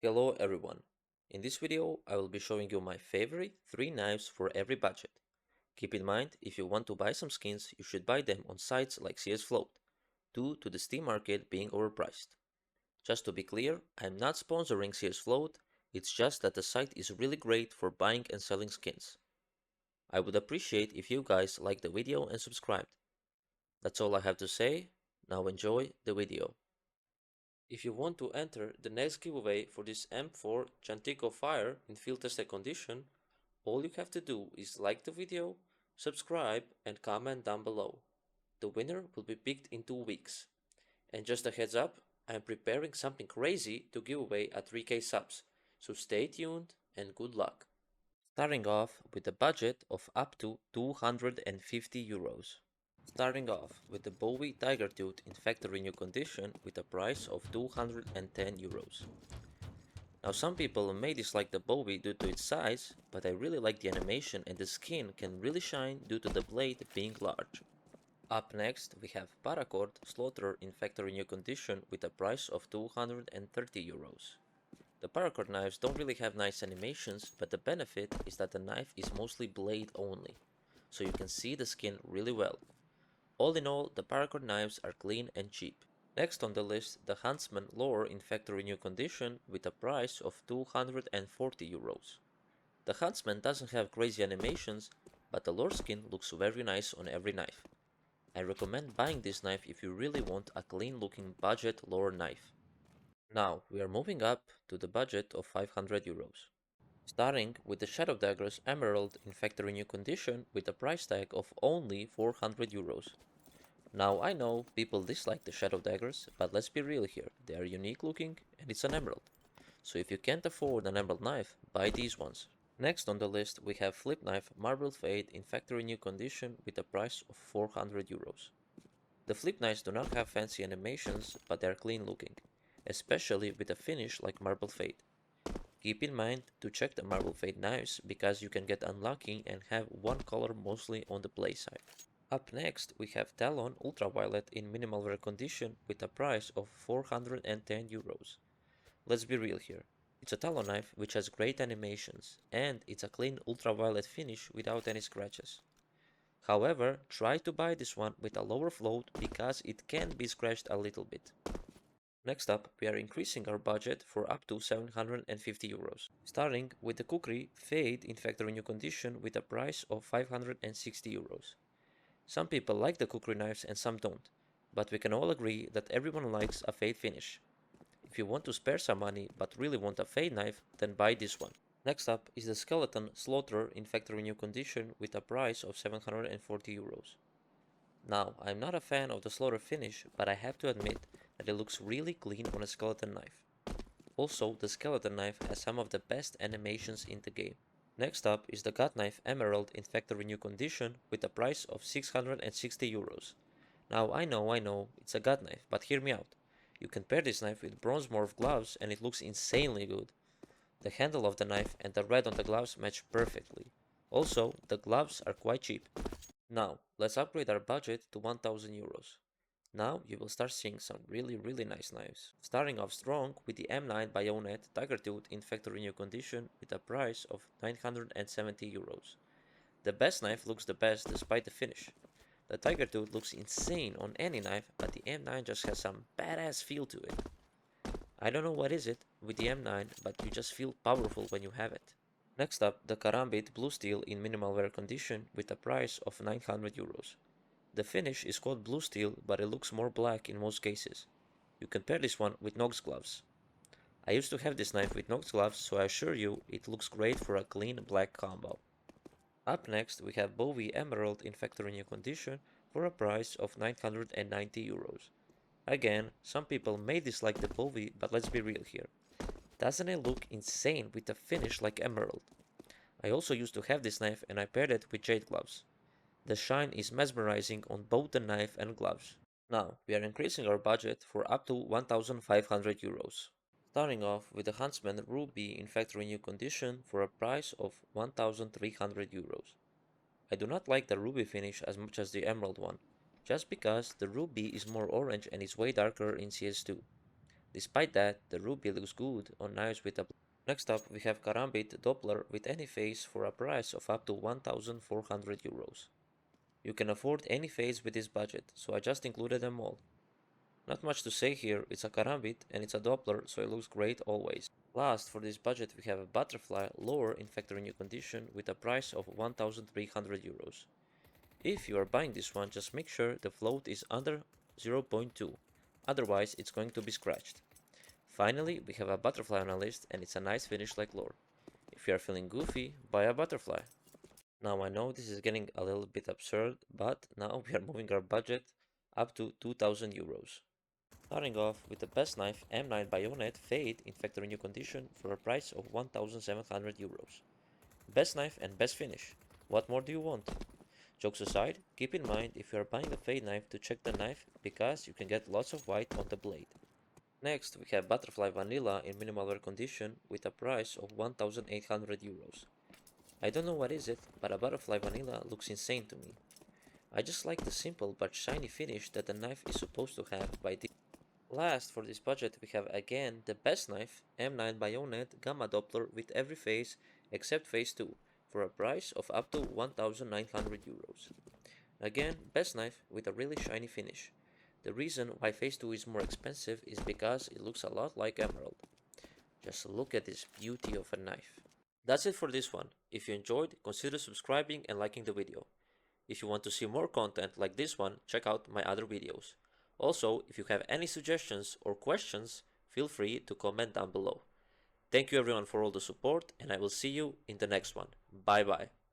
Hello everyone. In this video, I will be showing you my favorite 3 knives for every budget. Keep in mind, if you want to buy some skins, you should buy them on sites like CS Float, due to the Steam market being overpriced. Just to be clear, I am not sponsoring CS Float, it's just that the site is really great for buying and selling skins. I would appreciate if you guys like the video and subscribed. That's all I have to say, now enjoy the video. If you want to enter the next giveaway for this M4 Chantico Fire in field tested condition, all you have to do is like the video, subscribe and comment down below. The winner will be picked in 2 weeks. And just a heads up, I am preparing something crazy to give away at 3k subs, so stay tuned and good luck. Starting off with a budget of up to 250 euros. Starting off with the Bowie Tiger Tooth in factory new condition with a price of 210 euros. Now some people may dislike the Bowie due to its size, but I really like the animation and the skin can really shine due to the blade being large. Up next we have Paracord Slaughter in factory new condition with a price of 230 euros. The Paracord knives don't really have nice animations, but the benefit is that the knife is mostly blade only, so you can see the skin really well. All in all, the paracord knives are clean and cheap. Next on the list, the Huntsman Lore in factory new condition with a price of 240 euros. The Huntsman doesn't have crazy animations, but the Lore skin looks very nice on every knife. I recommend buying this knife if you really want a clean looking budget Lore knife. Now, we are moving up to the budget of 500 euros. Starting with the Shadow Daggers Emerald in factory new condition with a price tag of only 400 euros. Now I know people dislike the Shadow Daggers, but let's be real here, they are unique looking and it's an emerald. So if you can't afford an emerald knife, buy these ones. Next on the list we have Flip Knife Marble Fade in factory new condition with a price of 400 euros. The flip knives do not have fancy animations, but they are clean looking, especially with a finish like Marble Fade. Keep in mind to check the Marble Fade knives because you can get unlucky and have one color mostly on the play side. Up next we have Talon Ultraviolet in minimal wear condition with a price of 410 euros. Let's be real here. It's a Talon knife which has great animations and it's a clean ultraviolet finish without any scratches. However, try to buy this one with a lower float because it can be scratched a little bit. Next up, we are increasing our budget for up to 750 euros, starting with the Kukri Fade in factory new condition with a price of 560 euros. Some people like the Kukri knives and some don't, but we can all agree that everyone likes a fade finish. If you want to spare some money but really want a fade knife, then buy this one. Next up is the Skeleton Slaughter in factory new condition with a price of 740 euros. Now, I'm not a fan of the Slaughter finish, but I have to admit that it looks really clean on a skeleton knife. Also, the skeleton knife has some of the best animations in the game. Next up is the gut knife Emerald in factory new condition with a price of 660 euros. Now I know, it's a gut knife, but hear me out. You can pair this knife with bronze morph gloves and it looks insanely good. The handle of the knife and the red on the gloves match perfectly. Also, the gloves are quite cheap. Now, let's upgrade our budget to 1000 euros. Now you will start seeing some really nice knives. Starting off strong with the M9 Bayonet Tiger Tooth in factory new condition with a price of 970 euros. The best knife looks the best despite the finish. The Tiger Tooth looks insane on any knife, but the M9 just has some badass feel to it. I don't know what is it with the M9, but you just feel powerful when you have it. Next up, the Karambit Blue Steel in minimal wear condition with a price of 900 euros. The finish is called blue steel, but it looks more black in most cases. You can pair this one with Nox gloves. I used to have this knife with Nox gloves, so I assure you it looks great for a clean black combo. Up next we have Bowie Emerald in factory new condition for a price of 990 euros. Again, some people may dislike the Bowie, but let's be real here. Doesn't it look insane with a finish like Emerald? I also used to have this knife and I paired it with jade gloves. The shine is mesmerizing on both the knife and gloves. Now, we are increasing our budget for up to 1500 euros. Starting off with the Huntsman Ruby in factory new condition for a price of 1300 euros. I do not like the ruby finish as much as the emerald one, just because the ruby is more orange and is way darker in CS2. Despite that, the ruby looks good on knives with a... Next up, we have Karambit Doppler with any face for a price of up to 1,400 euros. You can afford any face with this budget, so I just included them all. Not much to say here, it's a Karambit and it's a Doppler, so it looks great always. Last, for this budget we have a Butterfly lower in factory new condition with a price of 1,300 euros. If you are buying this one, just make sure the float is under 0.2, otherwise it's going to be scratched. Finally, we have a Butterfly on our list and it's a nice finish like lore. If you are feeling goofy, buy a Butterfly. Now I know this is getting a little bit absurd, but now we are moving our budget up to 2,000 euros. Starting off with the best knife M9 Bayonet Fade in factory new condition for a price of 1,700 euros. Best knife and best finish. What more do you want? Jokes aside, keep in mind if you are buying a Fade knife to check the knife because you can get lots of white on the blade. Next, we have Butterfly Vanilla in minimal wear condition with a price of 1,800 euros. I don't know what is it, but a Butterfly Vanilla looks insane to me. I just like the simple but shiny finish that the knife is supposed to have by this. Last, for this budget, we have again the best knife, M9 Bayonet Gamma Doppler with every face except face 2, for a price of up to 1,900 euros. Again, best knife with a really shiny finish. The reason why face 2 is more expensive is because it looks a lot like emerald. Just look at this beauty of a knife. That's it for this one. If you enjoyed, consider subscribing and liking the video. If you want to see more content like this one, check out my other videos. Also, if you have any suggestions or questions, feel free to comment down below. Thank you everyone for all the support, and I will see you in the next one. Bye bye.